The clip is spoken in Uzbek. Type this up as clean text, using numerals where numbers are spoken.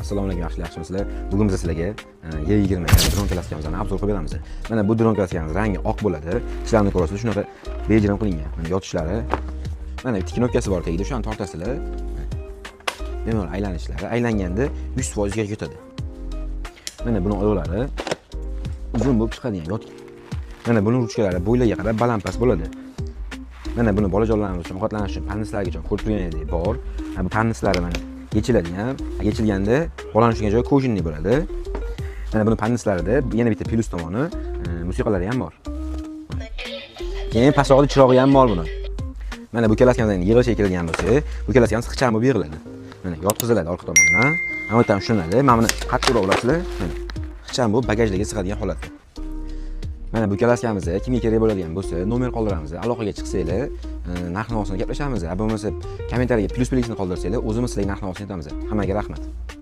Assalomu alaykum, yaxshimisizlar? Bugun biz sizlarga Y20 dron klasskamizdan obzor qilib beramiz. Mana bu dron klaskamimiz rangi oq bo'ladi. Ishlarini ko'rasiz, shunaqa bejirim qilingan. Mana yotishlari. Mana tiknovkasi bor tagida, shuni tortasizlar. Bemalol aylanishlari, aylanganda 100% ga ketadi. Mana buni oyoqlari uzun bo'lib chiqadigan yot. Mana buni ruchkalari bo'ylarga qarab balandpast bo'ladi. Mana buni bolajonlarimiz uchun ovqatlanish uchun pannislargacha ko'rib turganingizdek bor. Bu pannislari mana yechiladi ham. Yechilganda bolalanishgan joyi kojinli bo'ladi. Mana buni pannislarida yana bitta plus tomoni musiqalari ham bor. Keyin pastroqda chirog'i ham bor buni. Mana bu klasskamizdan yig'ilishga kelgan bo'lsa, bu klasskamimiz ixcham bo'lib yig'iladi. Mana yotqiziladi orqa tomondan. Mana bu ham shunday. Mana buni qattiqroq ulasizlar. Mana ixcham bo'lib bagajlarga sig'adigan holatda. Mana bu klasskamizda kimga kerak bo'ladigan bo'lsa, nomer qoldiramiz. Aloqaga chiqsanglar, narx-navosini gaplashamiz. Bo'lmasa kommentariyaga plus belgisini qoldirsanglar, o'zimiz sizlarga narx-navosini aytamiz. Hammaga rahmat.